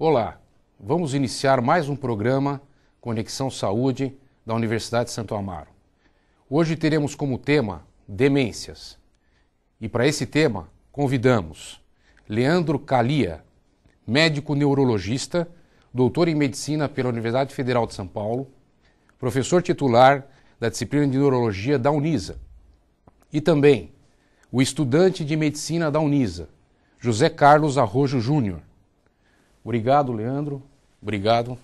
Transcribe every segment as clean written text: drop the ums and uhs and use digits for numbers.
Olá, vamos iniciar mais um programa Conexão Saúde da Universidade de Santo Amaro. Hoje teremos como tema demências. E para esse tema convidamos Leandro Calia, médico neurologista, doutor em medicina pela Universidade Federal de São Paulo, professor titular da disciplina de neurologia da Unisa, e também o estudante de medicina da Unisa, José Carlos Arrojo Júnior. Obrigado, Leandro. Obrigado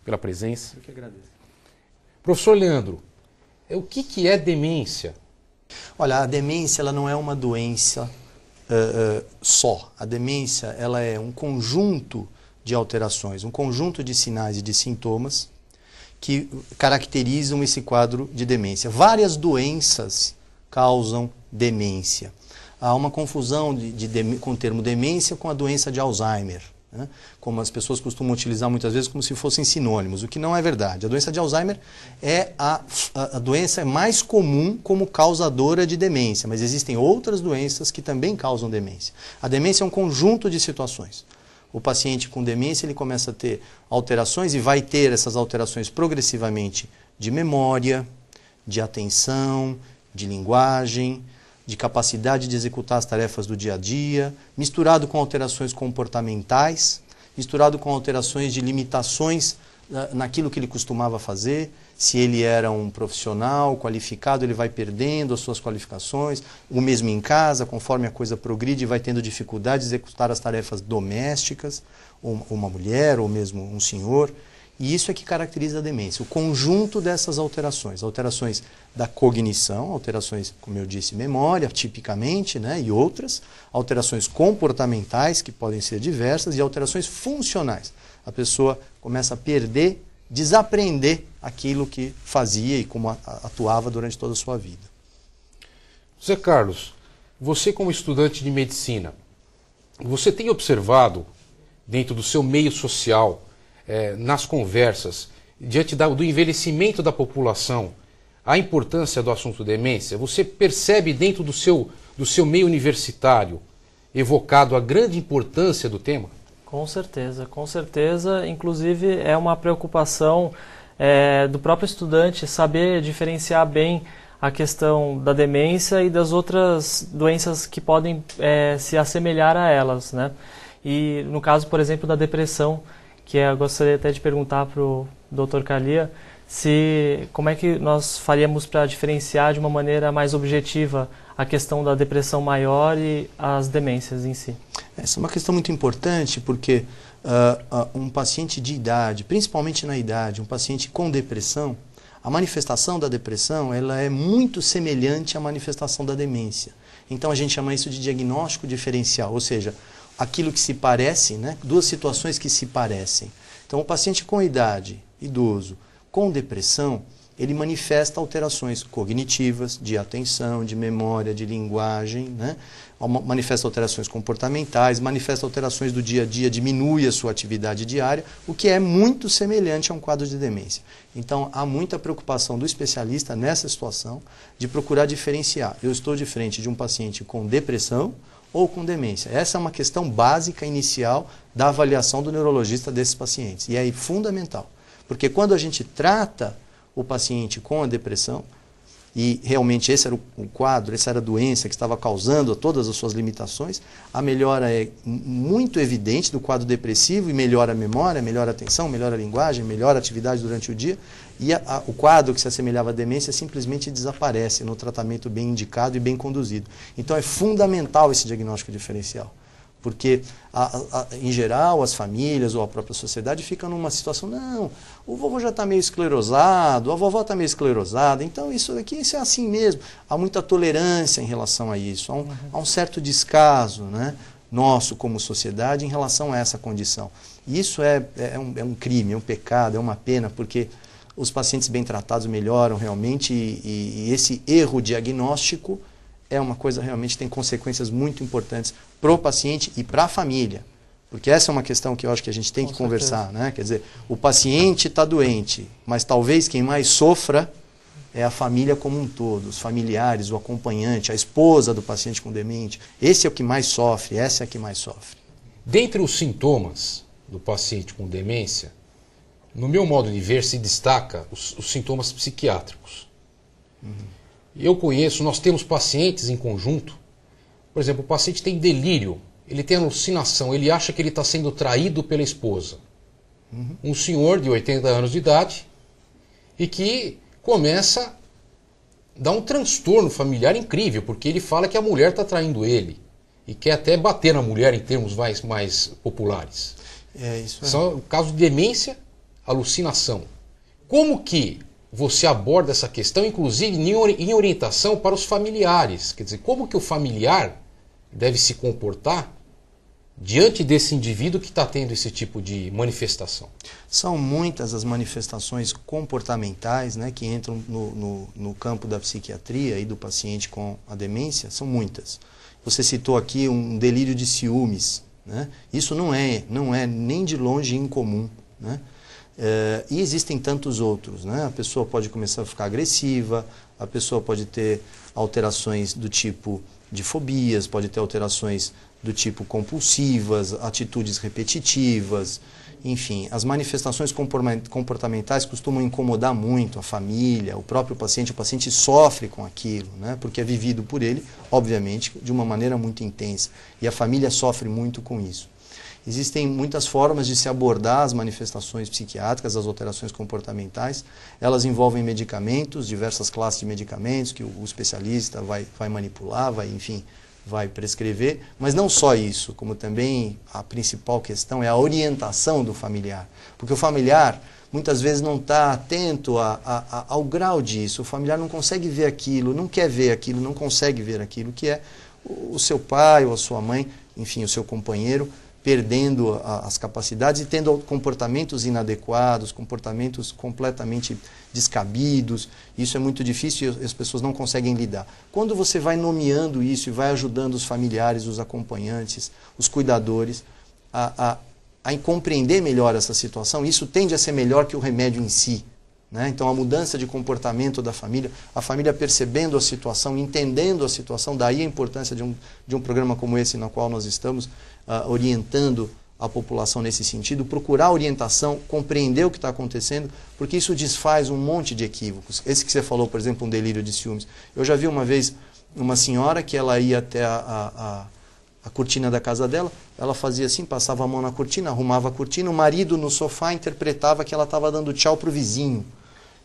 pela presença. Eu que agradeço. Professor Leandro, o que é demência? Olha, a demência ela não é uma doença só. A demência ela é um conjunto de alterações, um conjunto de sinais e de sintomas que caracterizam esse quadro de demência. Várias doenças causam demência. Há uma confusão com o termo demência com a doença de Alzheimer, né? Como as pessoas costumam utilizar muitas vezes como se fossem sinônimos, o que não é verdade. A doença de Alzheimer é a doença mais comum como causadora de demência, mas existem outras doenças que também causam demência. A demência é um conjunto de situações. O paciente com demência ele começa a ter alterações e vai ter essas alterações progressivamente de memória, de atenção, de linguagem, de capacidade de executar as tarefas do dia a dia, misturado com alterações comportamentais, misturado com alterações de limitações naquilo que ele costumava fazer. Se ele era um profissional qualificado, ele vai perdendo as suas qualificações. O mesmo em casa, conforme a coisa progride, vai tendo dificuldade de executar as tarefas domésticas, ou uma mulher, ou mesmo um senhor. E isso é que caracteriza a demência, o conjunto dessas alterações. Alterações da cognição, alterações, como eu disse, memória, tipicamente, né, e outras. Alterações comportamentais, que podem ser diversas, e alterações funcionais. A pessoa começa a perder, desaprender aquilo que fazia e como atuava durante toda a sua vida. Zé Carlos, você como estudante de medicina, você tem observado dentro do seu meio social, nas conversas, diante do envelhecimento da população, a importância do assunto demência? Você percebe dentro do seu meio universitário evocado a grande importância do tema? Com certeza, com certeza. Inclusive é uma preocupação do próprio estudante saber diferenciar bem a questão da demência e das outras doenças que podem se assemelhar a elas, né? E no caso, por exemplo, da depressão, que eu gostaria até de perguntar para o Dr. Calia como é que nós faríamos para diferenciar de uma maneira mais objetiva a questão da depressão maior e as demências em si. Essa é uma questão muito importante porque um paciente de idade, principalmente na idade, um paciente com depressão, a manifestação da depressão ela é muito semelhante à manifestação da demência. Então a gente chama isso de diagnóstico diferencial, ou seja, aquilo que se parece, né? Duas situações que se parecem. Então, o paciente com idade, idoso, com depressão, ele manifesta alterações cognitivas, de atenção, de memória, de linguagem, né? Manifesta alterações comportamentais, manifesta alterações do dia a dia, diminui a sua atividade diária, o que é muito semelhante a um quadro de demência. Então, há muita preocupação do especialista nessa situação de procurar diferenciar. Eu estou de frente de um paciente com depressão ou com demência. Essa é uma questão básica, inicial, da avaliação do neurologista desses pacientes. E é fundamental. Porque quando a gente trata o paciente com a depressão, e realmente esse era o quadro, essa era a doença que estava causando todas as suas limitações, a melhora é muito evidente do quadro depressivo e melhora a memória, melhora a atenção, melhora a linguagem, melhora a atividade durante o dia. E o quadro que se assemelhava à demência simplesmente desaparece no tratamento bem indicado e bem conduzido. Então é fundamental esse diagnóstico diferencial, porque em geral as famílias ou a própria sociedade ficam numa situação, não, o vovô já está meio esclerosado, a vovó está meio esclerosada, então isso é assim mesmo. Há muita tolerância em relação a isso, há um certo descaso, né, nosso como sociedade em relação a essa condição. E isso é um crime, é um pecado, é uma pena, porque os pacientes bem tratados melhoram realmente e esse erro diagnóstico é uma coisa realmente que tem consequências muito importantes para o paciente e para a família. Porque essa é uma questão que eu acho que a gente tem que conversar, né? Quer dizer, o paciente está doente, mas talvez quem mais sofra é a família como um todo, os familiares, o acompanhante, a esposa do paciente com demente. Esse é o que mais sofre, essa é a que mais sofre. Dentre os sintomas do paciente com demência, no meu modo de ver, se destaca os sintomas psiquiátricos. Eu conheço, nós temos pacientes em conjunto, por exemplo, o paciente tem delírio, ele tem alucinação, ele acha que ele está sendo traído pela esposa. Um senhor de 80 anos de idade e que começa a dar um transtorno familiar incrível, porque ele fala que a mulher está traindo ele e quer até bater na mulher em termos mais populares. São casos de demência, alucinação. Como que você aborda essa questão, inclusive em orientação para os familiares? Quer dizer, como que o familiar deve se comportar diante desse indivíduo que está tendo esse tipo de manifestação? São muitas as manifestações comportamentais, né, que entram no campo da psiquiatria e do paciente com a demência, são muitas. Você citou aqui um delírio de ciúmes, né? Isso não é nem de longe incomum, né? E existem tantos outros, né? A pessoa pode começar a ficar agressiva, a pessoa pode ter alterações do tipo de fobias, pode ter alterações do tipo compulsivas, atitudes repetitivas, enfim, as manifestações comportamentais costumam incomodar muito a família, o próprio paciente. O paciente sofre com aquilo, né? Porque é vivido por ele, obviamente, de uma maneira muito intensa, e a família sofre muito com isso. Existem muitas formas de se abordar as manifestações psiquiátricas, as alterações comportamentais. Elas envolvem medicamentos, diversas classes de medicamentos que o especialista vai manipular, vai prescrever, mas não só isso, como também a principal questão é a orientação do familiar. Porque o familiar muitas vezes não está atento ao grau disso, o familiar não consegue ver aquilo, não quer ver aquilo, não consegue ver aquilo, que é o seu pai ou a sua mãe, enfim, o seu companheiro, perdendo as capacidades e tendo comportamentos inadequados, comportamentos completamente descabidos. Isso é muito difícil e as pessoas não conseguem lidar. Quando você vai nomeando isso e vai ajudando os familiares, os acompanhantes, os cuidadores a compreender melhor essa situação, isso tende a ser melhor que o remédio em si, né? Então a mudança de comportamento da família, a família percebendo a situação, entendendo a situação, daí a importância de um programa como esse, no qual nós estamos orientando a população nesse sentido, procurar orientação, compreender o que está acontecendo, porque isso desfaz um monte de equívocos. Esse que você falou, por exemplo, um delírio de ciúmes. Eu já vi uma vez uma senhora que ela ia até a cortina da casa dela, ela fazia assim, passava a mão na cortina, arrumava a cortina, o marido no sofá interpretava que ela estava dando tchau para o vizinho.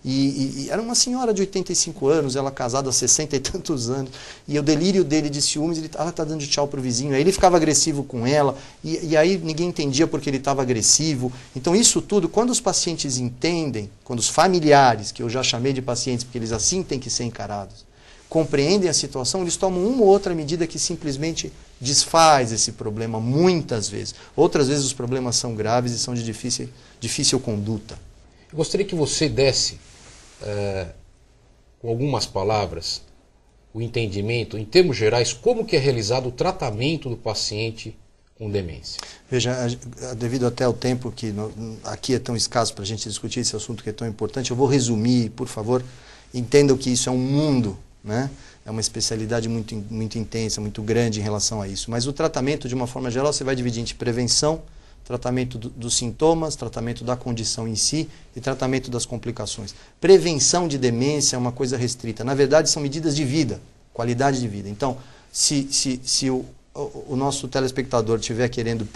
E era uma senhora de 85 anos, ela casada há 60 e tantos anos, e o delírio dele de ciúmes, ela está dando tchau para o vizinho, aí ele ficava agressivo com ela, e aí ninguém entendia porque ele estava agressivo. Então isso tudo, quando os pacientes entendem, quando os familiares, que eu já chamei de pacientes, porque eles assim têm que ser encarados, compreendem a situação, eles tomam uma ou outra medida que simplesmente desfaz esse problema, muitas vezes. Outras vezes os problemas são graves e são de difícil conduta. Eu gostaria que você desse, com algumas palavras, o entendimento, em termos gerais, como que é realizado o tratamento do paciente com demência. Veja, devido até ao tempo que aqui é tão escasso para a gente discutir esse assunto que é tão importante, eu vou resumir, por favor, entendam que isso é um mundo, né? É uma especialidade muito, muito intensa, muito grande em relação a isso. Mas o tratamento, de uma forma geral, você vai dividir entre prevenção, tratamento dos sintomas, tratamento da condição em si e tratamento das complicações. Prevenção de demência é uma coisa restrita. Na verdade, são medidas de vida, qualidade de vida. Então, se o nosso telespectador estiver querendo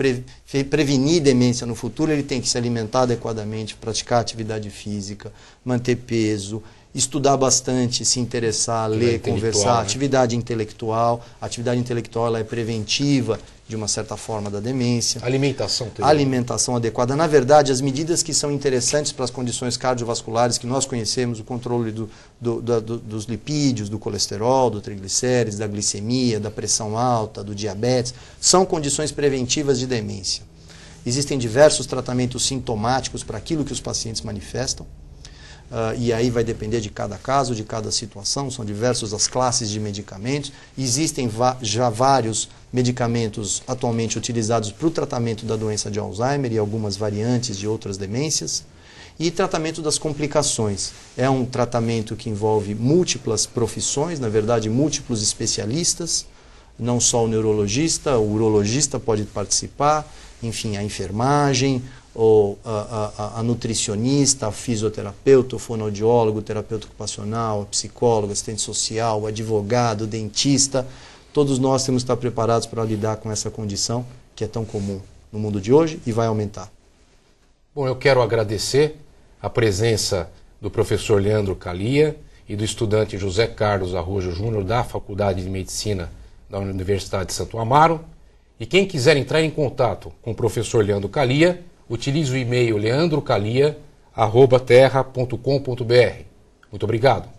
prevenir demência no futuro, ele tem que se alimentar adequadamente, praticar atividade física, manter peso, estudar bastante, se interessar, ler, conversar, né? Atividade intelectual. A atividade intelectual ela é preventiva, de uma certa forma, da demência. Alimentação também. Alimentação adequada. Na verdade, as medidas que são interessantes para as condições cardiovasculares que nós conhecemos, o controle dos lipídios, do colesterol, do triglicérides, da glicemia, da pressão alta, do diabetes, são condições preventivas de demência. Existem diversos tratamentos sintomáticos para aquilo que os pacientes manifestam. E aí vai depender de cada caso, de cada situação, são diversas as classes de medicamentos. Existem já vários medicamentos atualmente utilizados para o tratamento da doença de Alzheimer e algumas variantes de outras demências. E tratamento das complicações. É um tratamento que envolve múltiplas profissões, na verdade múltiplos especialistas, não só o neurologista, o urologista pode participar, enfim, a enfermagem, ou a nutricionista, a fisioterapeuta, o fonoaudiólogo, o terapeuta ocupacional, a psicóloga, assistente social, o advogado, o dentista. Todos nós temos que estar preparados para lidar com essa condição que é tão comum no mundo de hoje e vai aumentar. Bom, eu quero agradecer a presença do professor Leandro Calia e do estudante José Carlos Arrojo Júnior da Faculdade de Medicina da Universidade de Santo Amaro. E quem quiser entrar em contato com o professor Leandro Calia, utilize o e-mail leandrocalia@terra.com.br. Muito obrigado.